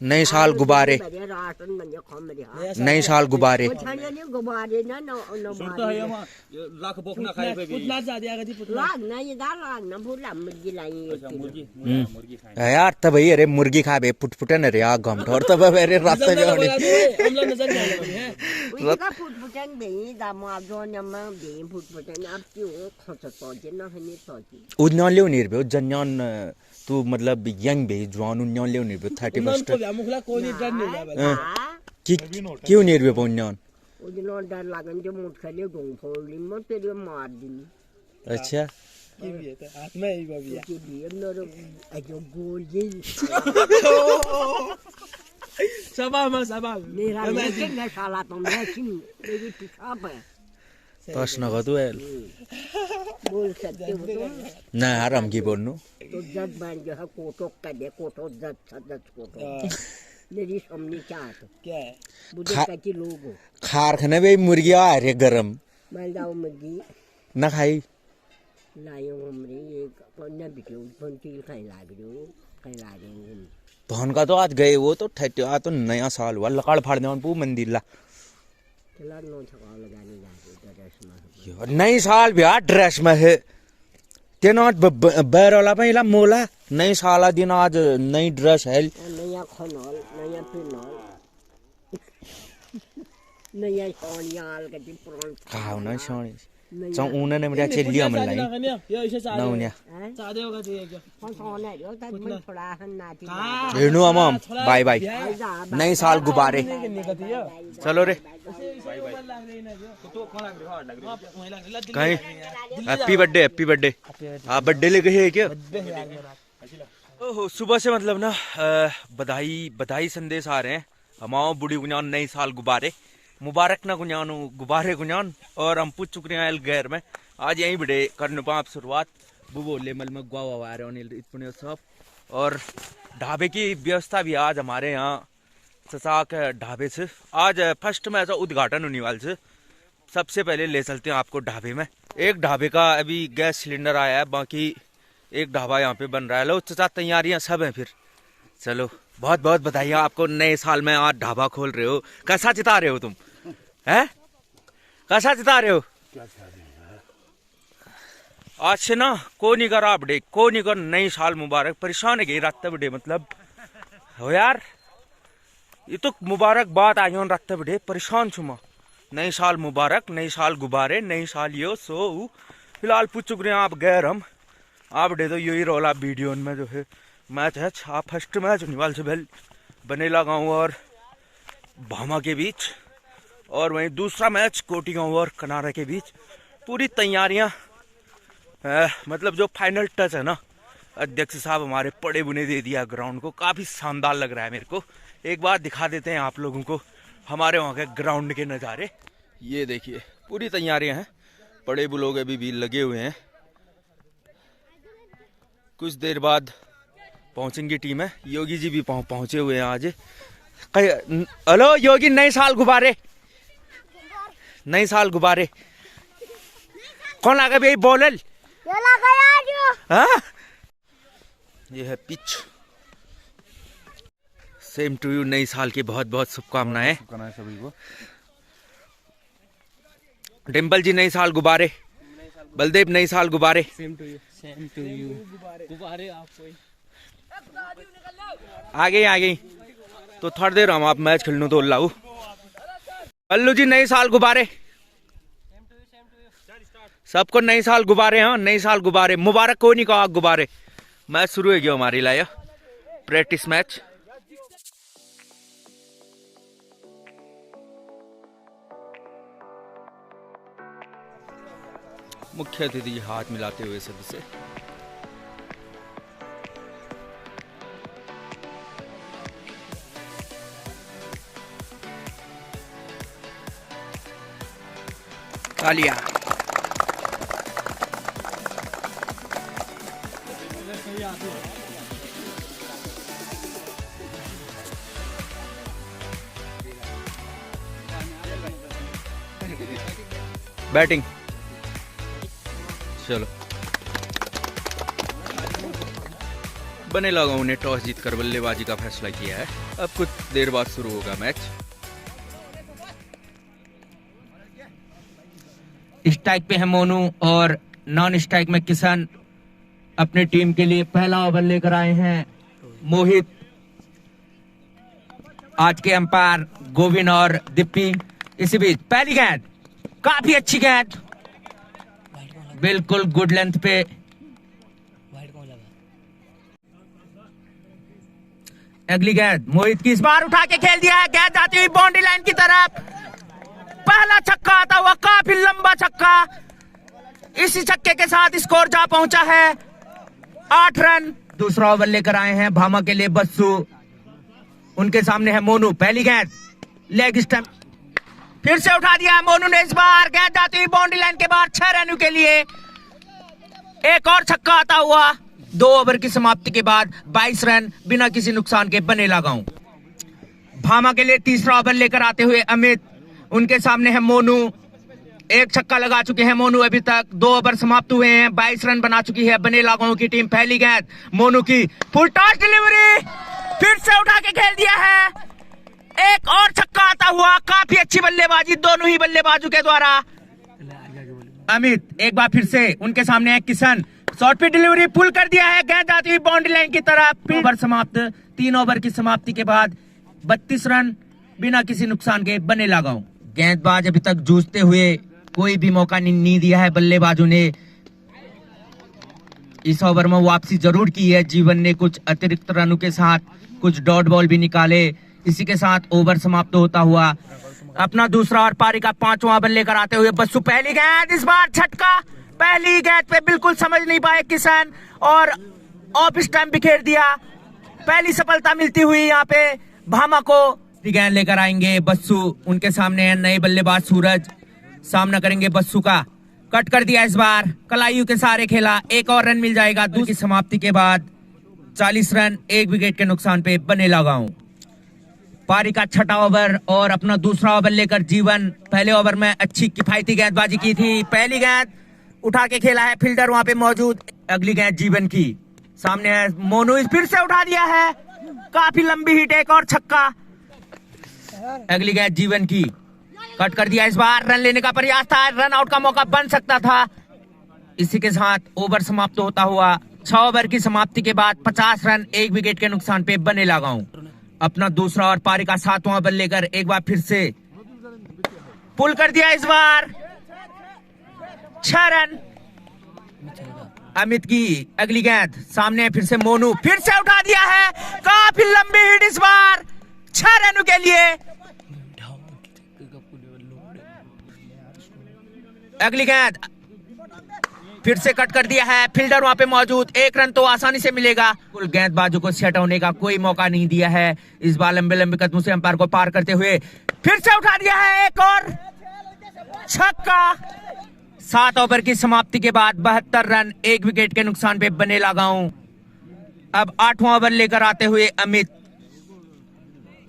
नए साल गुब्बारे, नए साल गुब्बारे। यार तब भाई अरे मुर्गी खा बे फुटफुटन अरे आ गमठोर तब अरे रास्ते में होनी उन्यान ले नहीं बे जन्यान तू मतलब यंग बे जवान उन्यान ले नहीं बे 31 क्यों नहीं बे उन्यान डर लागन जो मुठ खले डोंग फोड़ली मत तेरे मार दी। अच्छा हाथ में ही बाबिया कि भी नरो अजो गोल जी सबा मेरा लेकिन न साला तो मैं किन मेरी पिछाप है तोस न गदु है बोल सकते हो तो ना हराम की बोलनु तो जज बन जो है कोटो का दे कोटो जज कोटो मेरी समनी क्या है बुद्धि का की लोगो खार खाने बे मुर्गिया अरे गरम मैं जाऊं मुर्गी ना खाई लायो हमरे एक पन्ना बिटो पंची खाई लागे तहन का तो आज गए वो तो ठट्टे आ तो नया साल हुआ लकड़ फाड़ दे पू मंदिर ला चला नो छका लगाने जाके ड्रेस में नई साल भी आ ड्रेस में है तेना बैरला पहिला मोला नई साल दिन आज नई ड्रेस है नया खनल नया पिनल नया सोनियाल के पुरान खाओ ना सोनी चौ ऊने ने मेरा चलिया मन लाई ना उन्या चादे होगा तो ये क्या सोने जो तब मन थोड़ा हन्ना थी रेणु अमम बाय बाय नई साल गुब्बारे चलो रे कहीं हैप्पी बर्थडे आप बर्थडे लेके है क्या ओहो सुबह से मतलब ना बधाई संदेश आ रहे हैं हमाओ बुढ़ी गुंजान नई साल गुब्बारे मुबारक ना गुंजान गुब्बारे गुंजान और हम पूछ चुके हैं गैर में आज यहीं बड़े करने पाप शुरुआत वो बोले मल में गुआ आ रहे इतने सब और ढाबे की व्यवस्था भी आज हमारे यहाँ ससाक ढाबे से आज फर्स्ट में ऐसा उद्घाटन होने वाले से सबसे पहले ले चलते हैं आपको ढाबे में एक ढाबे का अभी गैस सिलेंडर आया है बाकी एक ढाबा यहाँ पे बन रहा है लो चाचा तैयारियां सब हैं फिर चलो बहुत बहुत बधाइयाँ आपको नए साल में आज ढाबा खोल रहे हो कैसा चिता रहे हो तुम हैं कैसा चिता रहे हो आज से ना को नहीं कर आप को नहीं कर नई साल मुबारक परेशान है रात बड़े मतलब हो यार ये तो मुबारक बात आज रात बड़े परेशान छुमा नई साल मुबारक नई साल गुब्बारे नई साल यो सो फिलहाल पूछ चुक रहे हैं आप गैर हम आप डे तो यही रोला वीडियो में जो है मैच है आप फर्स्ट मैच निवाल से भेल बनेला गाँव और भामा के बीच और वहीं दूसरा मैच कोटी गाँव और कनारा के बीच पूरी तैयारियां मतलब जो फाइनल टच है ना अध्यक्ष साहब हमारे पड़े बुने दे दिया ग्राउंड को काफ़ी शानदार लग रहा है मेरे को एक बार दिखा देते हैं आप लोगों को हमारे वहाँ के ग्राउंड के नज़ारे ये देखिए पूरी तैयारियां हैं पड़े बुलोग अभी भी लगे हुए हैं कुछ देर बाद पहुंचेंगी टीम है योगी जी भी पहुंचे हुए हैं आज हेलो योगी नए साल गुब्बारे कौन आ गया भाई बोलल ये है पिच सेम टू यू नई साल की बहुत बहुत शुभकामनाएं सभी को डिम्पल जी नई साल गुब्बारे बलदेव नई साल गुब्बारे सेम टू यू गुब्बारे आपको आ गई तो थोड़ी देर हम आप मैच खेलने तो लाऊ अल्लू जी नई साल गुब्बारे सबको नई साल गुब्बारे हाँ नई साल गुब्बारे मुबारक को नहीं कहा गुब्बारे मैच शुरू हो गया हमारी लाया प्रैक्टिस मैच मुख्य अतिथि हाथ मिलाते हुए सबसे तालियां बैटिंग चलो बनेला गांव ने टॉस जीतकर बल्लेबाजी का फैसला किया है। अब कुछ देर बाद शुरू होगा मैच। स्ट्राइक पे है मोनू और नॉन स्ट्राइक में किशन। अपनी टीम के लिए पहला ओवर लेकर आए हैं मोहित। आज के अंपायर गोविंद और दिप्पी। इसी बीच पहली गेंद, काफी अच्छी गेंद, बिल्कुल गुड लेंथ पे। अगली गेंद मोहित की, इस बार उठा के खेल दिया है, गेंद जाती हुई बाउंड्री लाइन की तरफ। पहला छक्का आता हुआ, काफी लंबा छक्का। इसी छक्के के साथ स्कोर जा पहुंचा है 8 रन। दूसरा ओवर लेकर आए हैं भामा के लिए बस्सू। उनके सामने है मोनू। पहली गेंद लेग स्टंप, फिर से उठा दिया है मोनू ने। इस बार गेंद जाती हुई बाउंड्री लाइन के बाहर 6 रनों के लिए। एक और छक्का आता हुआ। 2 ओवर की समाप्ति के बाद 22 रन बिना किसी नुकसान के बनेला गांव। भामा के लिए तीसरा ओवर लेकर आते हुए अमित। उनके सामने है मोनू। एक छक्का लगा चुके हैं मोनू अभी तक। 2 ओवर समाप्त हुए हैं, 22 रन बना चुकी है बनेला गांव की टीम। पहली गेंद मोनू की, फुल टॉस डिलीवरी, फिर से उठा के खेल दिया है। एक और छक्का आता हुआ, काफी अच्छी बल्लेबाजी दोनों ही बल्लेबाजों के द्वारा। अमित एक बार फिर से, उनके सामने है किशन। शॉर्ट पे डिलीवरी, पुल कर दिया है, गेंद जाती हुई बाउंड्री लाइन की तरफ। ओवर समाप्त। 3 ओवर की समाप्ति के बाद 32 रन बिना किसी नुकसान के बनेला गांव। गेंदबाज अभी तक जूझते हुए, कोई भी मौका नहीं दिया है बल्लेबाजों ने। इस ओवर में वापसी जरूर की है जीवन ने, कुछ अतिरिक्त रनों के साथ कुछ डॉट बॉल भी निकाले। इसी के साथ ओवर समाप्त होता हुआ अपना दूसरा और पारी का 5वां ओवर लेकर आते हुए बस्सू। पहली गेंद, इस बार छक्का। पहली गेंद पे बिल्कुल समझ नहीं पाए किशन और ऑफ स्टंप बिखेर दिया। पहली सफलता मिलती हुई यहाँ पे भामा को। गेंद लेकर आएंगे बस्सू। उनके सामने है नए बल्लेबाज सूरज। सामना करेंगे बस्सू का। कट कर दिया इस बार, कलाइयों के सहारे खेला। एक और रन मिल जाएगा। दूसरी समाप्ति के बाद 40 रन 1 विकेट के नुकसान पे बनेला गांव। पारी का 6वां ओवर और अपना दूसरा ओवर लेकर जीवन। पहले ओवर में अच्छी किफायती गेंदबाजी की थी। पहली गेंद उठा के खेला है, फील्डर वहां पे मौजूद। अगली गेंद जीवन की, सामने है मोनू, फिर से उठा दिया है, काफी लंबी हिट, एक और छक्का। अगली गेंद जीवन की, कट कर दिया इस बार। रन लेने का प्रयास था, रन आउट का मौका बन सकता था। इसी के साथ ओवर समाप्त होता हुआ 6 ओवर की समाप्ति के बाद 50 रन 1 विकेट के नुकसान पे बनेला गांव। अपना दूसरा और पारी का 7वां ओवर लेकर एक बार फिर से पुल कर दिया इस बार। 6 रन। अमित की अगली गेंद, सामने फिर से मोनू, फिर से उठा दिया है, काफी लंबी हिट इस बार 6 रनों के लिए। अगली गेंद फिर से कट कर दिया है, फील्डर वहां पे मौजूद। 1 रन तो आसानी से मिलेगा। कुल गेंदबाजों को सेट होने का कोई मौका नहीं दिया है। इस बार लंबे लंबे कदमों से अंपायर को पार करते हुए फिर से उठा दिया है, एक और छक्का। 7 ओवर की समाप्ति के बाद 72 रन 1 विकेट के नुकसान पे बनेला गांव। अब 8वां ओवर लेकर आते हुए अमित।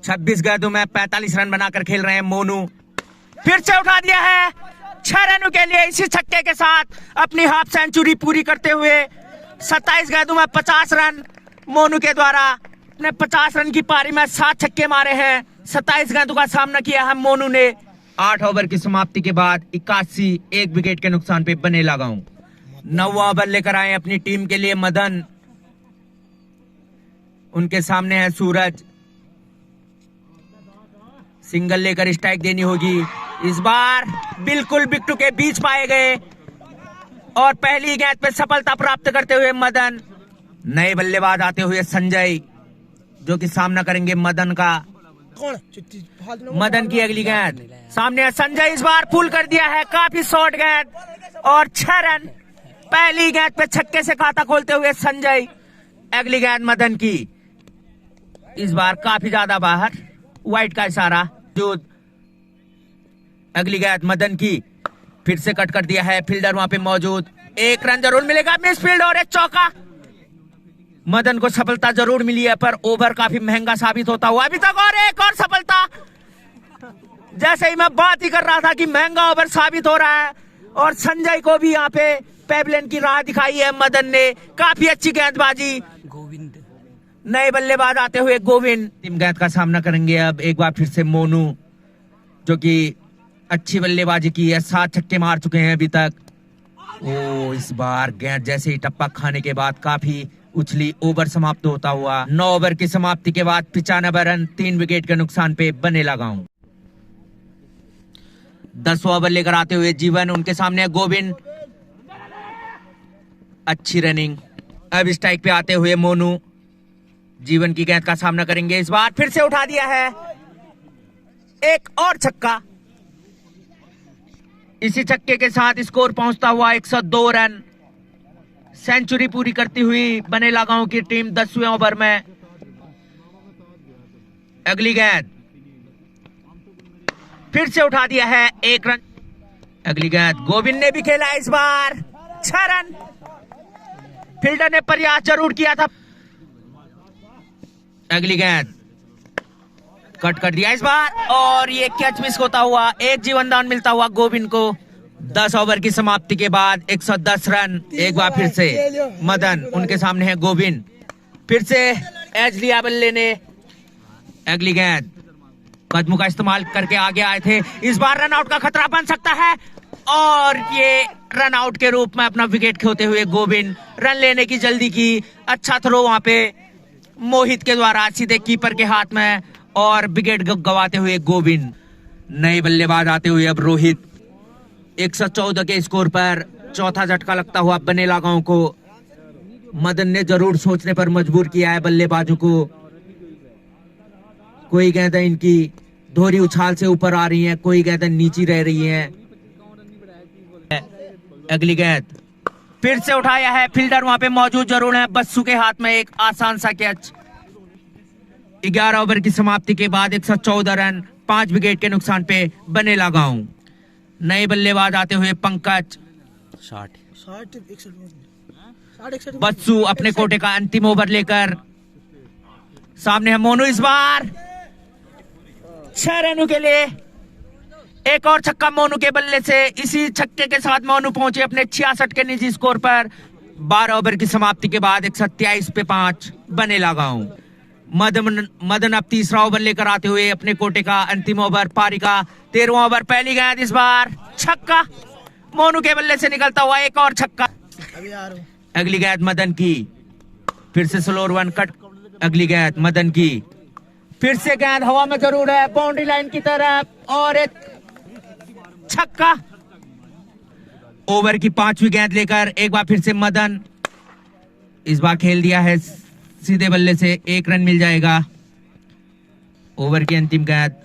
26 गेंदों में 45 रन बनाकर खेल रहे हैं मोनू। फिर से उठा दिया है 6 रनों के लिए। इसी छक्के के साथ अपनी हाफ सेंचुरी पूरी करते हुए 27 गेंदों में 50 रन मोनू के द्वारा। अपने 50 रन की पारी में 7 छक्के मारे हैं। 27 गेंदों का सामना किया है मोनू ने। 8 ओवर की समाप्ति के बाद 81 1 विकेट के नुकसान पे बनेला गांव। 9वां ओवर लेकर आए अपनी टीम के लिए मदन। उनके सामने है सूरज। सिंगल लेकर स्ट्राइक देनी होगी। इस बार बिल्कुल बिट्टू के बीच पाए गए और पहली गेंद पे सफलता प्राप्त करते हुए मदन। नए बल्लेबाज आते हुए संजय, जो कि सामना करेंगे मदन का। मदन की अगली गेंद, सामने है संजय। इस बार पुल कर दिया है, काफी शॉर्ट गेंद और 6 रन। पहली गेंद पे छक्के से खाता खोलते हुए संजय। अगली गेंद मदन की, इस बार काफी ज्यादा बाहर, वाइड का इशारा। जो अगली गेंद मदन की, फिर से कट कर दिया है, फील्डर वहां पे मौजूद। 1 रन जरूर मिलेगा, मिस फील्ड और एक चौका। मदन को सफलता जरूर मिली है, पर ओवर काफी महंगा साबित होता हुआ अभी तक। और एक और सफलता। जैसे ही मैं बात ही कर रहा था कि महंगा ओवर साबित हो रहा है, और संजय को भी यहाँ पे पेवलियन की राह दिखाई है मदन ने। काफी अच्छी गेंदबाजी। नए बल्लेबाज आते हुए गोविंद टीम गेंद का सामना करेंगे। अब एक बार फिर से मोनू, जो कि अच्छी बल्लेबाजी की है, 7 छक्के मार चुके हैं अभी तक। ओ, इस बार गेंद जैसे ही टप्पा खाने के बाद काफी उछली। ओवर समाप्त होता हुआ 9 ओवर की समाप्ति के बाद 95 रन 3 विकेट के नुकसान पे बनेला गांव। 10वां ओवर लेकर आते हुए जीवन, उनके सामने गोविंद, अच्छी रनिंग। अब स्ट्राइक पे आते हुए मोनू जीवन की गेंद का सामना करेंगे। इस बार फिर से उठा दिया है, एक और छक्का। इसी छक्के के साथ स्कोर पहुंचता हुआ 102 रन। सेंचुरी पूरी करती हुई बनेला गांव की टीम 10वें ओवर में। अगली गेंद फिर से उठा दिया है, 1 रन। अगली गेंद गोविंद ने भी खेला इस बार, 6 रन। फील्डर ने प्रयास जरूर किया था। अगली गेंद कट कर दिया इस बार, और ये कैच मिस होता हुआ 1 जीवन दान मिलता हुआ गोविंद को। 10 ओवर की समाप्ति के बाद 110 रन। एक बार फिर से मदन, उनके सामने है गोविंद, फिर से एज लिया बल्ले ने। अगली गेंद कदमों का इस्तेमाल करके आगे आए थे, इस बार रन आउट का खतरा बन सकता है, और ये रन आउट के रूप में अपना विकेट खोते हुए गोविंद रन लेने की जल्दी की। अच्छा थ्रो वहां पे मोहित के द्वारा सीधे कीपर के हाथ में, और विकेट गवाते हुए गोविंद। नए बल्लेबाज आते हुए अब रोहित, 114 के स्कोर पर चौथा झटका लगता हुआ बनेला गांव को। मदन ने जरूर सोचने पर मजबूर किया है बल्लेबाजों को। कोई गेंदें इनकी दोहरी उछाल से ऊपर आ रही हैं, कोई गेंदें नीची रह रही हैं। अगली गेंद फिर से उठाया है, फील्डर वहां पे मौजूद जरूर है। बस्सू के हाथ में एक आसान सा कैच। 11 ओवर की समाप्ति के बाद 114 रन 5 विकेट के नुकसान पे बनेला गांव। नए बल्लेबाज आते हुए पंकज, 60 बस्सू अपने कोटे का अंतिम ओवर लेकर सामने है मोनू। इस बार 6 रनों के लिए एक और छक्का मोनू के बल्ले से। इसी छक्के के साथ मोनू पहुंचे अपने 66 के निजी स्कोर पर। 12 ओवर की समाप्ति के बाद 127 पे 5 बनेला गांव। मदन अब तीसरा ओवर लेकर आते हुए अपने कोटे का अंतिम ओवर पारी का 13वां ओवर। पहली गेंद इस बार छक्का, मोनू के बल्ले से निकलता हुआ एक और छक्का। अगली गेंद मदन की, फिर से स्लोअर वन कट। अगली गेंद मदन की, फिर से गेंद हवा में जरूर है, बाउंड्री लाइन की तरफ, और एक छक्का। ओवर की 5वीं गेंद लेकर एक बार फिर से मदन, इस बार खेल दिया है सीधे बल्ले से, 1 रन मिल जाएगा। ओवर की अंतिम गेंद।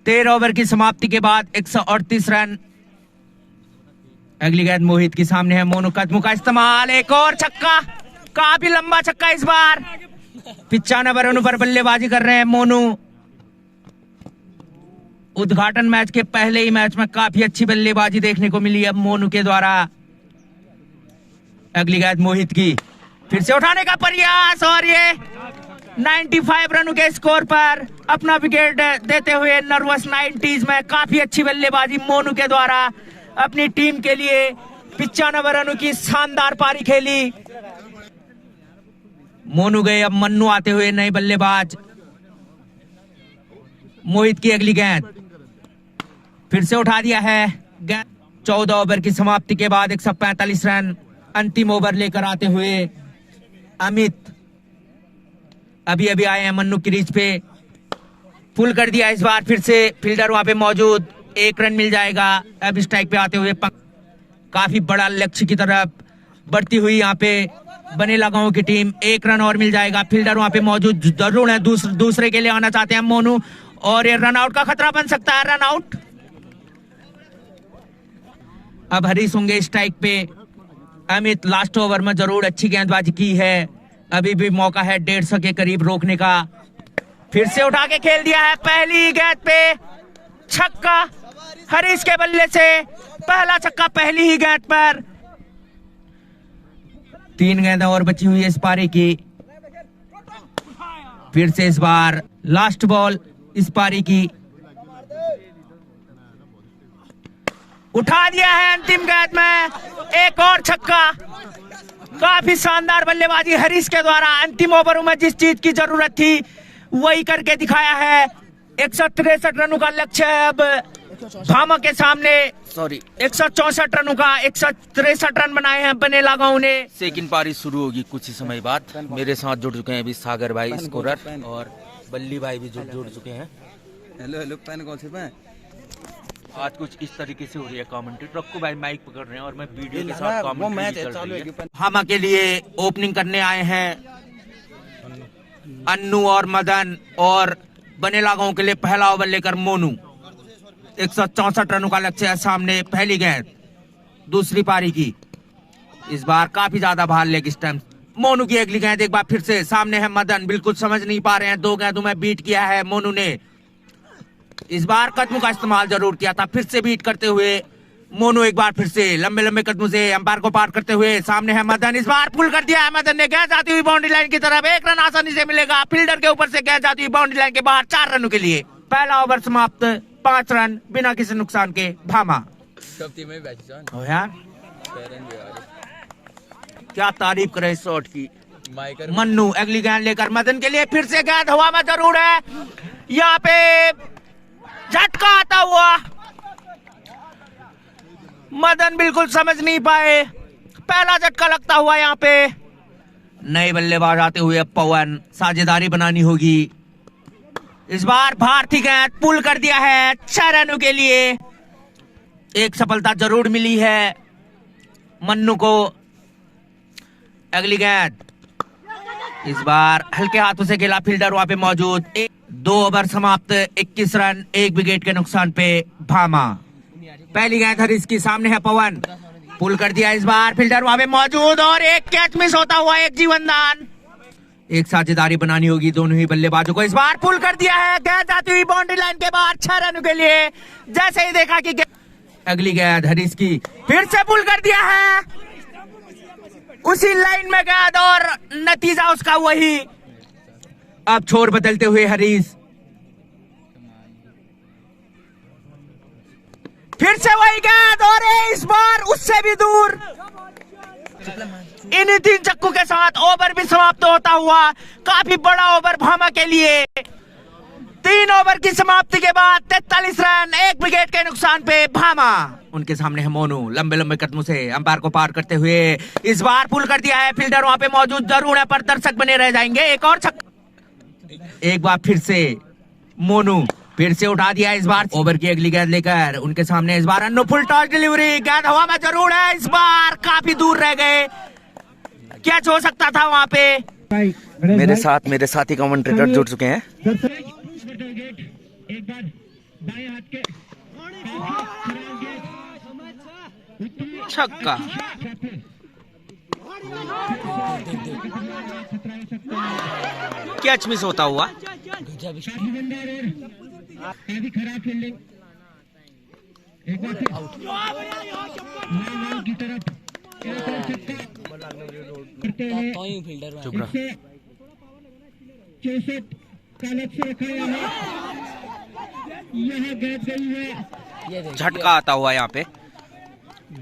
13 ओवर की समाप्ति के बाद 138 रन। अगली गेंद मोहित के सामने है, मोनू कदमों का इस्तेमाल, एक और छक्का, काफी लंबा छक्का इस बार। 95 रनों पर बल्लेबाजी कर रहे हैं मोनू। उद्घाटन मैच के पहले ही मैच में काफी अच्छी बल्लेबाजी देखने को मिली अब मोनू के द्वारा। अगली गेंद मोहित की, फिर से उठाने का प्रयास, और ये 95 रनों के स्कोर पर अपना विकेट देते हुए नर्वस 90s में काफी अच्छी बल्लेबाजी मोनू के द्वारा अपनी टीम के लिए 95 रनों की शानदार पारी खेली। मोनू गए, अब मन्नू आते हुए नए बल्लेबाज। मोहित की अगली गेंद फिर से उठा दिया है गेंद। 14 ओवर की समाप्ति के बाद 145 रन। अंतिम ओवर लेकर आते हुए अमित अभी अभी आए हैं मन्नू की रीच पे, पुल कर दिया इस बार। फिर से फील्डर वहां पे मौजूद, 1 रन मिल जाएगा। अब स्ट्राइक पे आते हुए काफी बड़ा लक्ष्य की तरफ बढ़ती हुई यहाँ पे बनेला गांव की टीम, 1 रन और मिल जाएगा। फील्डर वहां पे मौजूद जरूर है, दूसरे के लिए आना चाहते हैं मोनू, और ये रन आउट का खतरा बन सकता है। Run out. अब हरीश होंगे स्ट्राइक पे। अमित लास्ट ओवर में जरूर अच्छी गेंदबाजी की है, अभी भी मौका है 150 के करीब रोकने का। फिर से उठा के खेल दिया है, पहली गेंद पे छक्का हरीश के बल्ले से, पहला छक्का पहली ही गेंद पर। 3 गेंदें और बची हुई है इस पारी की। फिर से इस बार लास्ट बॉल इस पारी की, उठा दिया है अंतिम गेंद में, एक और छक्का। काफी शानदार बल्लेबाजी हरीश के द्वारा। अंतिम ओवरों में जिस चीज की जरूरत थी वही करके दिखाया है। 163 रनों का लक्ष्य है अब भामा के सामने। 164 रनों का 163 रन बनाए हैं बनेला गांव ने। सेकंड पारी शुरू होगी कुछ ही समय बाद। मेरे साथ जुड़ चुके हैं अभी सागर भाई स्कोरर और बल्ली भाई भी जुड़ चुके हैं। हेलो पेन कौन से पे? आज कुछ इस तरीके से हो रही है कमेंट्री। रक्कू भाई माइक पकड़ रहे हैं और मैं वीडियो के साथ कमेंट्री कर रही है। भामा के लिए ओपनिंग करने आए हैं अन्नू और मदन, और बनेला गांव के लिए पहला ओवर लेकर मोनू। 164 रनों का लक्ष्य है सामने। पहली गेंद दूसरी पारी की, इस बार काफी ज्यादा भार लेग स्टंप। मोनू की अगली गेंद एक बार फिर से सामने है मदन, बिल्कुल समझ नहीं पा रहे हैं। 2 गेंदों में बीट किया है मोनू ने। इस बार कदमों का इस्तेमाल जरूर किया था। फिर से बीट करते हुए मोनू एक बार फिर से लंबे लंबे कदमों से अंपायर को पार करते हुए सामने है मदन। इस बार पुल कर दिया है मदन ने। गेंद जाती हुई बाउंड्री लाइन की तरफ। 1 रन आसानी से मिलेगा। फील्डर के ऊपर से गेंद जाती हुई बाउंड्री लाइन के बाहर 4 रनों के लिए। पहला ओवर समाप्त। 5 रन बिना किसी नुकसान के भामा। ओ यार क्या तारीफ करे इस शॉट की। मन्नू अगली गेंद लेकर मदन के लिए। फिर से गेंद हवा में जरूर है। यहाँ पे झटका आता हुआ। मदन बिल्कुल समझ नहीं पाए। पहला झटका लगता हुआ यहाँ पे। नए बल्लेबाज आते हुए अब पवन, साझेदारी बनानी होगी। इस बार भारतीय गेंद पुल कर दिया है 6 रनों के लिए। एक सफलता जरूर मिली है मन्नू को। अगली गेंद इस बार हल्के हाथों से खेला फील्डर वहां पे मौजूद। 2 ओवर समाप्त। 21 रन 1 विकेट के नुकसान पे भामा। पहली गेंद हरीश की, सामने है पवन, पुल कर दिया। इस बार फील्डर वहां पे मौजूद और एक कैच मिस होता हुआ। एक जीवनदान। एक साझेदारी बनानी होगी दोनों ही बल्लेबाजों को। इस बार पुल कर दिया है। गेंद जाती हुई बाउंड्री लाइन के बाहर 6 रनों के लिए। जैसे ही देखा कि अगली गेंद हरीश की, फिर से पुल कर दिया है उसी लाइन में गेंद और नतीजा उसका वही। अब छोर बदलते हुए हरीश, फिर से वही गेंद और इस बार उससे भी दूर। इन 3 चक्कों के साथ ओवर भी समाप्त होता हुआ। काफी बड़ा ओवर भामा के लिए। 3 ओवर की समाप्ति के बाद 43 रन 1 विकेट के नुकसान पे भामा। उनके सामने है मोनू, लंबे लंबे कदमों से अंपायर को पार करते हुए। इस बार पुल कर दिया है। फील्डर वहां पे मौजूद जरूर है पर दर्शक बने रह जाएंगे। एक और छक्का। एक बार फिर से मोनू, फिर से उठा दिया। इस बार ओवर की अगली गेंद लेकर उनके सामने इस बार अन्नू, फुल टॉस डिलीवरी। गेंद हवा में जरूर है। इस बार काफी दूर रह गए। क्या हो सकता था वहां पे। मेरे साथी कमेंटेटर जुड़ चुके हैं। छक्का। कैच मिस होता हुआ। चुप रहा। झटका आता हुआ यहाँ पे।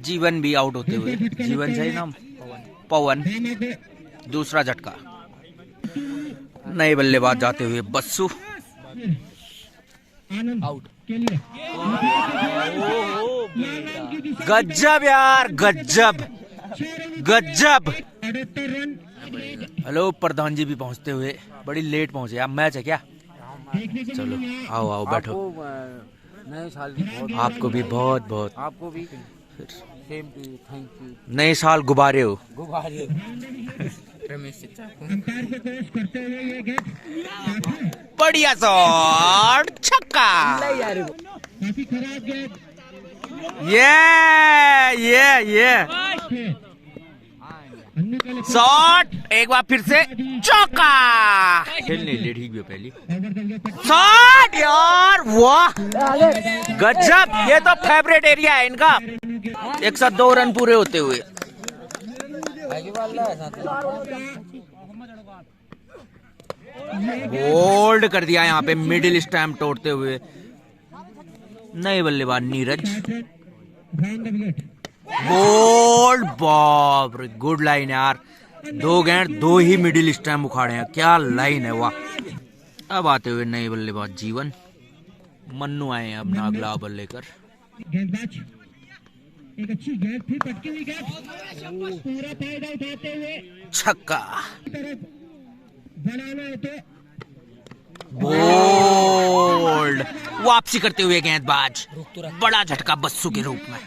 जीवन भी आउट होते हुए। जीवन सही नाम, पवन। दूसरा झटका। नए बल्लेबाज जाते हुए बस्सू आउट। गज्जब यार, गज्जब गज्जब। हेलो प्रधान जी भी पहुंचते हुए बड़ी लेट पहुंचे। अब मैच है क्या? चलो आओ आओ बैठो। नए साल की आपको भी बहुत बहुत। आपको भी same to you, thank you. नए साल गुब्बारे हो। गुब्बारे। बढ़िया शॉट, छक्का। ये शॉट एक बार फिर से चौका। खेलने ले ठीक भी पहली शॉट यार, वाह गजब। ये तो फेवरेट एरिया है इनका। 102 रन पूरे होते हुए। बोल्ड कर दिया यहाँ पे मिडिल स्टैम्प तोड़ते हुए नए बल्लेबाज नीरज। बोल्ड, बाप रे, गुड लाइन यार। 2 गेंद 2 ही मिडिल स्टैम्प उखाड़े हैं, क्या लाइन है वाह। अब आते हुए नए बल्लेबाज जीवन मन्नू आए हैं अपना अगला ओवर लेकर। गेंदबाज एक अच्छी गेंद थी, पटकी हुई गेंद, पूरा फायदा उठाते हुए छक्का, बनाना है तो बोल्ड, वापसी करते हुए गेंदबाज, बड़ा झटका बस्सू के रूप में।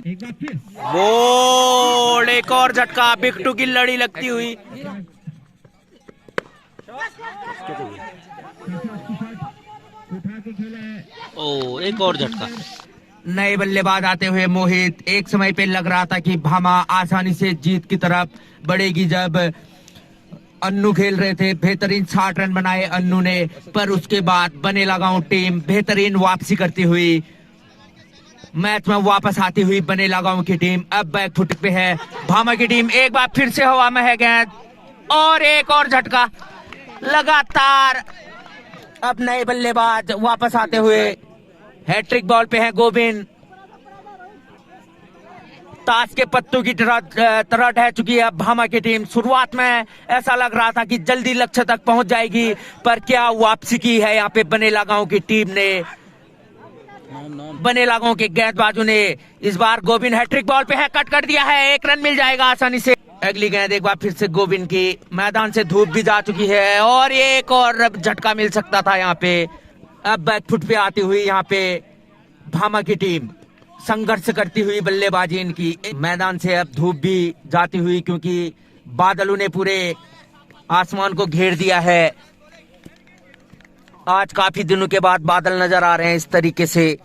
एक बार फिर बोल्ड, एक और झटका, बिग 2 की लड़ी लगती हुई। उठा के खेला है। ओ, एक और झटका। नए बल्लेबाज आते हुए मोहित, एक समय पे लग रहा था कि भामा आसानी से जीत की तरफ बढ़ेगी जब अन्नू खेल रहे थे। बेहतरीन 60 रन बनाए अन्नू ने, पर उसके बाद बनेला गांव टीम बेहतरीन वापसी करती हुई मैच में वापस आती हुई बनेला गांव की टीम अब बैकफुट पे है। भामा की टीम एक बार फिर से हवा में है गेंद, और एक और झटका लगातार। अब नए बल्लेबाज वापस आते हुए हैट्रिक बॉल पे है गोविंद। ताश के पत्तों की तरह ढह चुकी है अब भामा की टीम। शुरुआत में ऐसा लग रहा था कि जल्दी लक्ष्य तक पहुंच जाएगी, पर क्या वापसी की है यहाँ पे बनेला गांव की टीम ने। बनेला गांव के गेंदबाजों ने इस बार गोविंद हैट्रिक बॉल पे है, कट कर दिया है, 1 रन मिल जाएगा आसानी से। अगली गेंद एक बार फिर से गोविंद की, मैदान से धूप भी जा चुकी है और एक और झटका मिल सकता था यहाँ पे। अब बैकफुट पे आती हुई यहाँ पे भामा की टीम संघर्ष करती हुई बल्लेबाजी इनकी। मैदान से अब धूप भी जाती हुई क्योंकि बादलों ने पूरे आसमान को घेर दिया है। आज काफी दिनों के बाद बादल नजर आ रहे हैं इस तरीके से।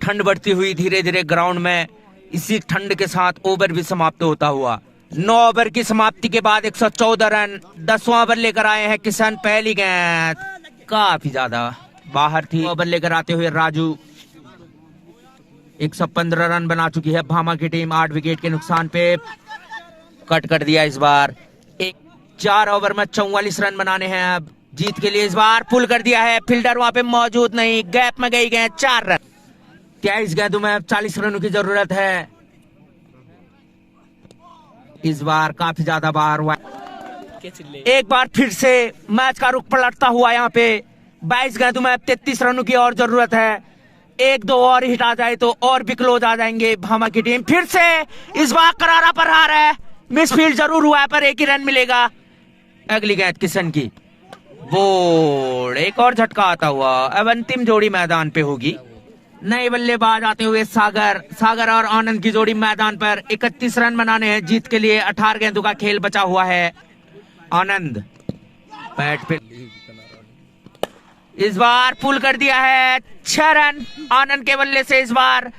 ठंड बढ़ती हुई धीरे धीरे ग्राउंड में, इसी ठंड के साथ ओवर भी समाप्त होता हुआ। 9 ओवर की समाप्ति के बाद 114 रन, 10वां ओवर लेकर आए हैं किशन। पहली गेंद काफी ज्यादा बाहर थी। ओवर लेकर आते हुए राजू, 115 रन बना चुकी है भामा की टीम 8 विकेट के नुकसान पे। कट कर दिया इस बार। 4 ओवर में 44 रन बनाने हैं अब जीत के लिए। इस बार पुल कर दिया है, फील्डर वहां पे मौजूद नहीं, गैप में गई गेंद, 4 रन। 23 गेंदों में 40 रनों की जरूरत है। इस बार काफी ज्यादा बाहर हुआ। एक बार फिर से मैच का रुख पलटता हुआ यहाँ पे। 22 गेंदों में 33 रनों की और जरूरत है। 1-2 और हिट आ जाए तो और भी क्लोज आ जाएंगे भामा की टीम। फिर से इस बार करारा पर हार है, मिसफील्ड जरूर हुआ है पर 1 ही रन मिलेगा। अगली गेंद किशन की, बोल्ड, एक और झटका आता हुआ। अब अंतिम जोड़ी मैदान पे होगी। नए बल्लेबाज आते हुए सागर और आनंद की जोड़ी मैदान पर। 31 रन बनाने हैं जीत के लिए। 18 गेंदों का खेल बचा हुआ है। आनंद बैट पे, इस बार पुल कर दिया है, 6 रन आनंद के बल्ले से। इस बार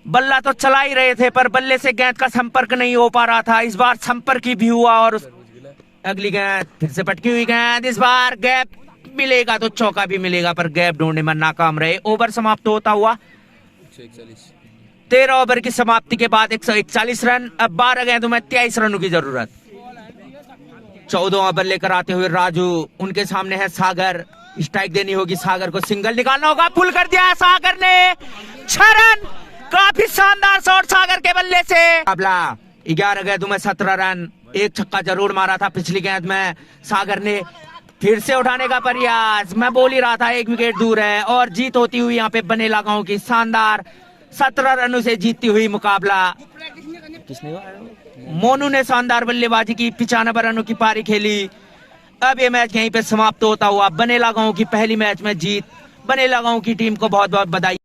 बल्ला तो चला ही रहे थे पर बल्ले से गेंद का संपर्क नहीं हो पा रहा था। इस बार संपर्क ही भी हुआ और अगली गेंद फिर से पटकी हुई गेंद। इस बार गैप मिलेगा तो चौका भी मिलेगा पर गैप ढूंढने में नाकाम रहे। ओवर समाप्त होता हुआ 13 ओवर की समाप्ति के बाद 141 रन। अब 12 गेंदों में 23 रनों की जरूरत। 14 ओवर लेकर आते हुए राजू, उनके सामने है सागर। स्ट्राइक देनी होगी, सागर को सिंगल निकालना होगा। पुल कर दिया सागर ने, 6 रन। काफी शानदार शॉट सागर के बल्ले से। अबला 11 गेंदों में 17 रन। 1 छक्का जरूर मारा था पिछली गेंद में सागर ने। फिर से उठाने का प्रयास, मैं बोल ही रहा था 1 विकेट दूर है। और जीत होती हुई यहाँ पे बनेला गांव की शानदार 17 रनों से जीतती हुई मुकाबला। मोनू ने शानदार बल्लेबाजी की, 95 रनों की पारी खेली। अब ये मैच यहीं पे समाप्त होता हुआ। बनेला गांव की पहली मैच में जीत। बनेला गांव की टीम को बहुत बहुत बधाई।